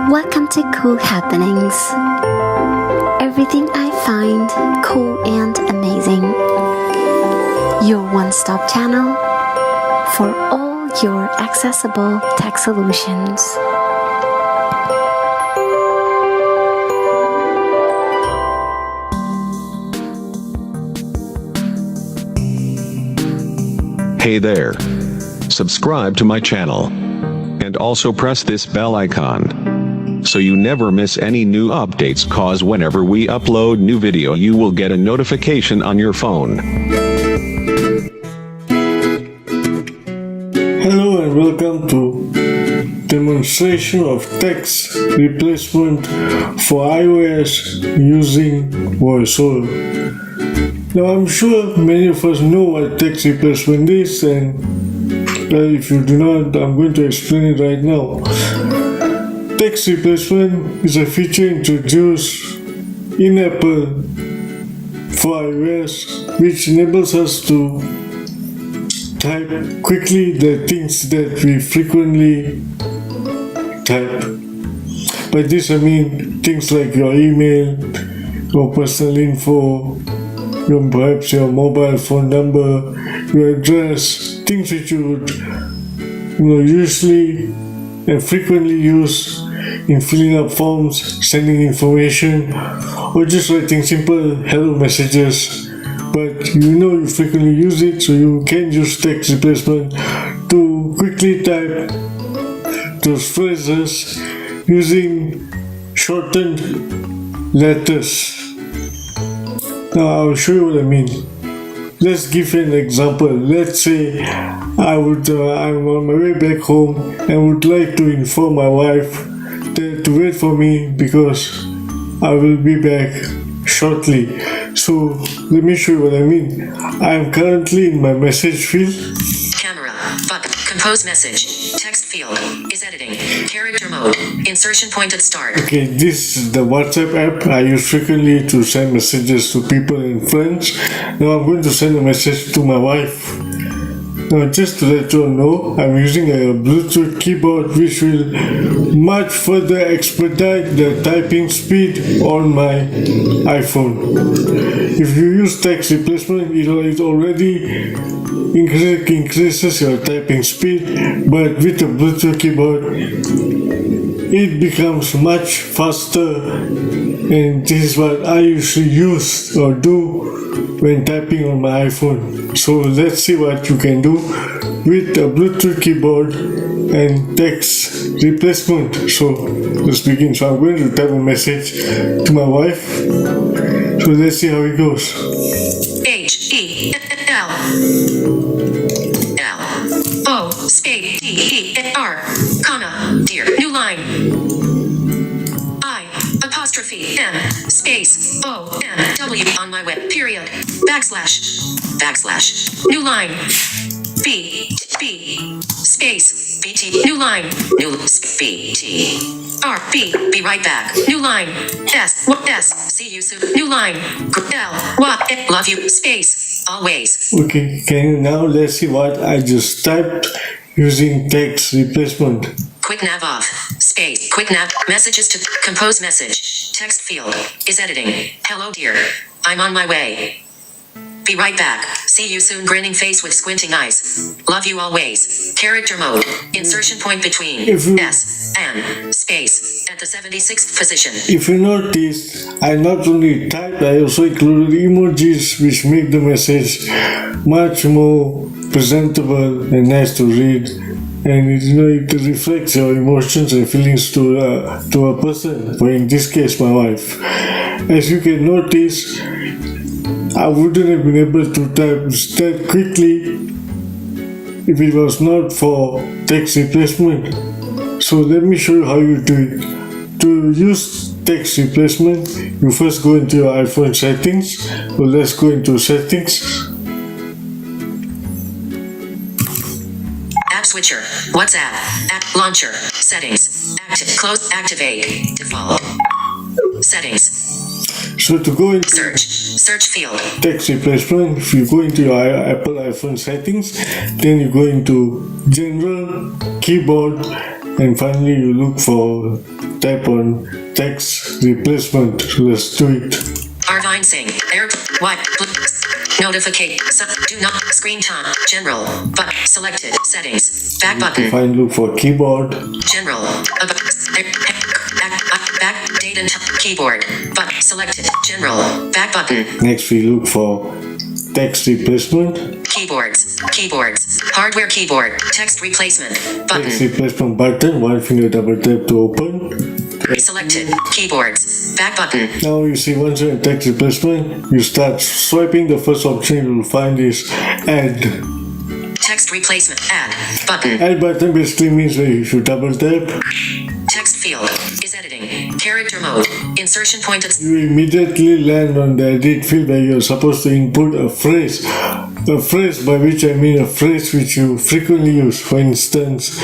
Welcome to Cool Happenings. Everything I find cool and amazing. Your one-stop channel for all your accessible tech solutions. Hey there. Subscribe to my channel. And also press this bell icon, so you never miss any new updates, cause whenever we upload new video you will get a notification on your phone. Hello and welcome to demonstration of text replacement for iOS using voiceover. Now I'm sure many of us know what text replacement is, and if you do not, I'm going to explain it right now. Text replacement is a feature introduced in Apple for iOS which enables us to type quickly the things that we frequently type. By this I mean things like your email, your personal info, perhaps your mobile phone number, your address, things which you would usually and frequently use in filling up forms, sending information, or just writing simple hello messages. But you frequently use it, so you can use text replacement to quickly type those phrases using shortened letters. Now I'll show you what I mean. Let's give an example. Let's say I'm on my way back home and would like to inform my wife that to wait for me because I will be back shortly. So let me show you what I mean. I am currently in my message field. Camera, button, compose message, text field, is editing, character mode, insertion point at start. Okay, this is the WhatsApp app I use frequently to send messages to people and friends. Now I'm going to send a message to my wife. Now just to let you all know, I'm using a Bluetooth keyboard which will much further expedite the typing speed on my iPhone. If you use text replacement, it already increases your typing speed, but with the Bluetooth keyboard it becomes much faster, and this is what I usually use or do when typing on my iPhone. So let's see what you can do with a Bluetooth keyboard and text replacement. So let's begin. So I'm going to type a message to my wife. So let's see how it goes. H-E-L-L-O space D-E-R, comma, dear, new line. Apostrophe M space O M W on my web period backslash new line B space BT new line new BT R B be right back new line S see you soon new line L Y love you space always. Okay, now let's see what I just typed using text replacement. Quick nav off. Space. Quick nav. Messages to compose message. Text field. Is editing. Hello dear. I'm on my way. Be right back. See you soon. Grinning face with squinting eyes. Love you always. Character mode. Insertion point between S and space at the 76th position. If you notice, I not only typed, I also included emojis which make the message much more presentable and nice to read. And it reflects your emotions and feelings to a person, or in this case my wife. As you can notice, I wouldn't have been able to type that quickly if it was not for text replacement. So let me show you how you do it. To use text replacement, you first go into your iPhone settings. So let's go into settings. App switcher, WhatsApp, app launcher, settings, close, activate, default, settings. So to go into Search field. text replacement, if you go into your Apple iPhone settings, then you go into general, keyboard, and finally you look for type on text replacement. So let's do it. Arvine Singh. Air. White. Notificate. Do not. Screen time. General. But selected. Settings. Back button. Fine, look for keyboard. General. Back. Date and keyboard. But selected. General. Back button. Next we look for text replacement. Keyboards. Hardware keyboard. Text replacement. Text Button. replacement button. One finger double tap to open. Selected. Keyboards. Back button. Now you see once you're in text replacement, you start swiping. The first option you will find is add. Text replacement. Add. Button. Add button basically means where if you double tap, Text field. Is editing. Character mode. Insertion point of. you immediately land on the edit field where you're supposed to input a phrase. A phrase, by which I mean a phrase which you frequently use. For instance,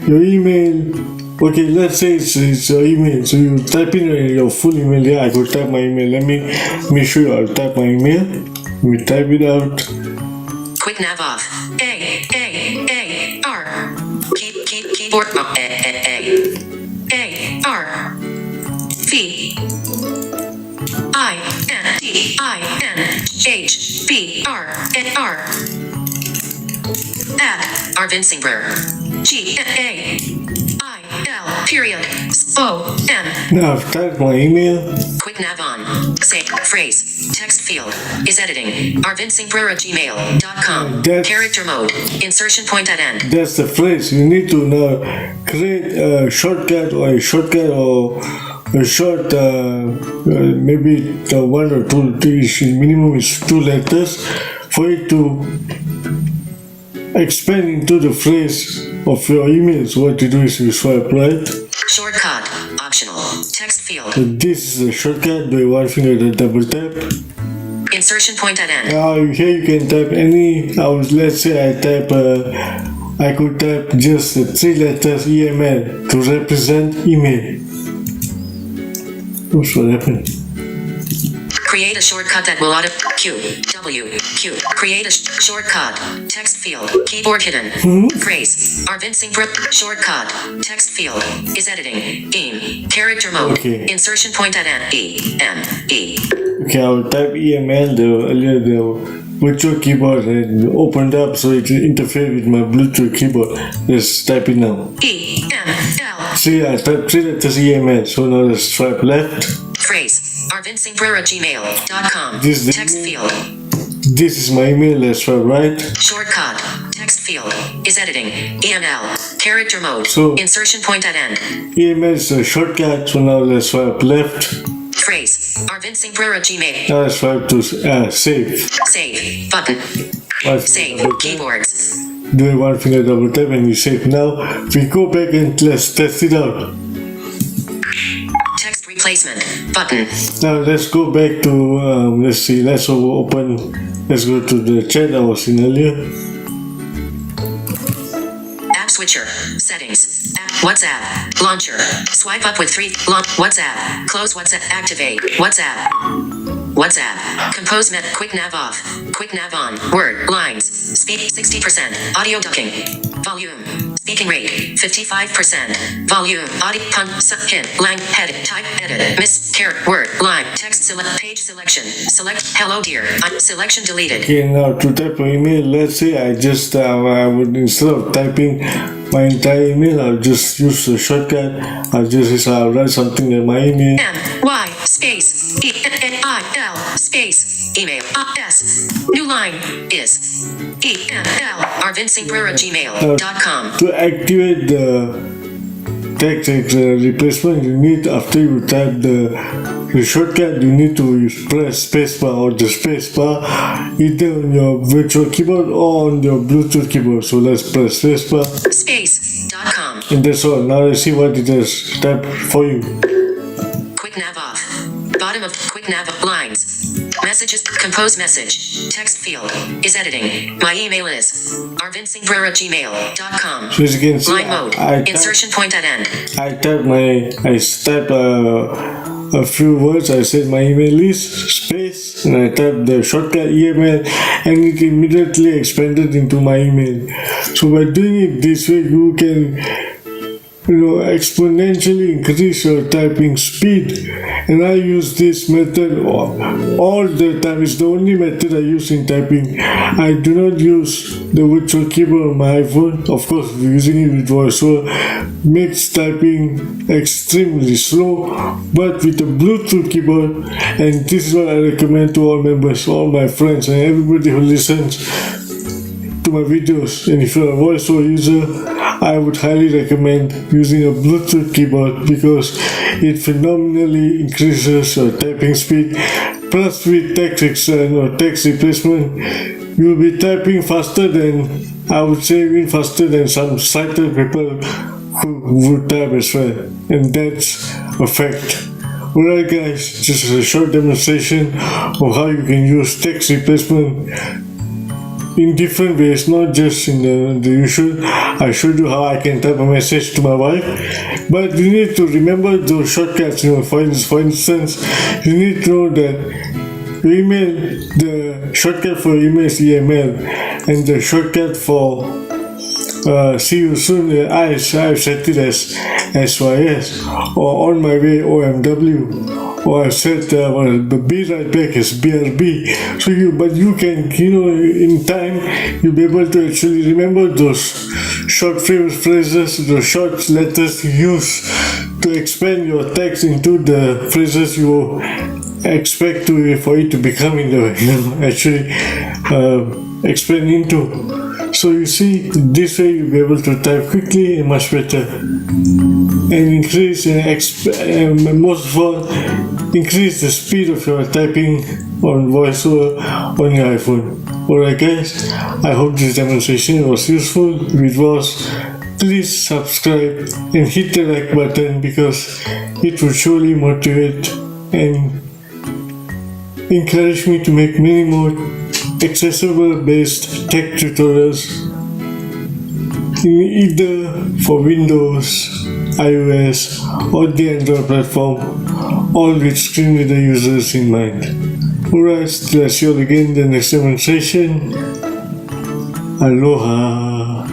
your email. Okay, let's say it's your email. So you type in your full email. Yeah, I could type my email. Let me show you. I'll type my email. Let me type it out. Quick nav off. R. Keyboard. R. V. INDINHBR. Add. Arvind Singh Brer. GAIL. Period. OM. Now I've typed my email. Quick nav on. Say phrase. Text field. Is editing. Arvind Singh Brer at gmail.com. That's- Character mode. Insertion point at end. That's the phrase. You need to now create a shortcut or a short, maybe the one or two, minimum is 2 letters for it to expand into the phrase of your emails. What you do is you swipe right. Shortcut. Optional. Text field. So this is a shortcut by one finger the double tap. Insertion point at end. Now here you can type any. Let's say I could type just the 3 letters EML to represent email. Oops, what happened? Create a shortcut that will auto Q. Create a shortcut. Text field. Keyboard hidden. Phrase. Arvind Singh Brer. Shortcut. Text field. Is editing. Game. Character mode. Okay. Insertion point at end. E. Okay, I will type EML. The virtual keyboard had opened up, so it interfered with my Bluetooth keyboard. Let's type it now. EML. See, I typed 3 letters EML. So now let's swipe left. Phrase. Arvind Singh Brer at gmail.com. This is the Text email. field. This is my email. Let's swipe right. Shortcut. Text field. Is editing. EML. Character mode. So- Insertion point at end. EML is a shortcut. So now let's swipe left. Phrase. Arvind Singh Brer at gmail. Now let's swipe to save. Save. Button. Save. Keyboards. Do a one finger double tap and you save. Now we go back and let's test it out. Text replacement. Button. Now let's go back to let's see. Let's go to the chat I was in earlier. App switcher. Settings. App. WhatsApp. Launcher. Swipe up with 3. WhatsApp. Close WhatsApp. Activate. WhatsApp. Compose met. Quick nav off. Quick nav on. Word. Lines. Speed 60%. Audio ducking. Volume. Speaking rate 55%. Volume. Audio. Pun. Hint. Lang. Head. Type. Edit. Miss. Character. Word. Line. Text. Select. Page selection. Select. Hello dear. Selection deleted. Okay, now to type my email, let's say I just I would, instead of typing my entire email, I'll just use a shortcut. I'll write something in my email. MY space ENIL space email S. New line is ENL Arvind Singh Brer at gmail.com. To activate the text replacement, you need, after you type the shortcut, you need to press spacebar or the spacebar either on your virtual keyboard or on your Bluetooth keyboard. So let's press spacebar. Space.com. And that's all. Now let's see what it has typed for you. Quick nav off. Bottom of quick nav of lines. Messages. Compose message. Text field. Is editing. My email is arvindsingbrer@gmail.com. So as you can see, Line mode. I Insertion point at end. typed a few words. I said my email is space and I typed the shortcut email and it immediately expanded into my email. So by doing it this way, you can exponentially increase your typing speed. And I use this method all the time. It's the only method I use in typing. I do not use the virtual keyboard on my iPhone. Of course, using it with voiceover makes typing extremely slow, but with a Bluetooth keyboard, and this is what I recommend to all members, all my friends, and everybody who listens to my videos. And if you're a voiceover user, I would highly recommend using a Bluetooth keyboard because it phenomenally increases your typing speed. Plus, with text replacement, you'll be typing faster than, I would say, even faster than some sighted people who would type as well. And that's a fact. Alright guys, just a short demonstration of how you can use text replacement in different ways, not just in the usual. I showed you how I can type a message to my wife, but you need to remember those shortcuts. For instance, you need to know that email, the shortcut for email is EML, and the shortcut for see you soon, I've set it as SYS, or on my way OMW, or I've set the be right back as BRB. So you can, in time, you'll be able to actually remember those short phrases, the short letters you use to expand your text into the phrases you expect for it to become actually expand into. So you see, this way you'll be able to type quickly and much better, and increase and most of all, increase the speed of your typing on voiceover on your iPhone. Alright guys, I hope this demonstration was useful. If it was, please subscribe and hit the like button because it will surely motivate and encourage me to make many more accessible based tech tutorials either for Windows, iOS or the Android platform, all with screen reader users in mind. Alright, till I see you all again in the next demonstration. Aloha.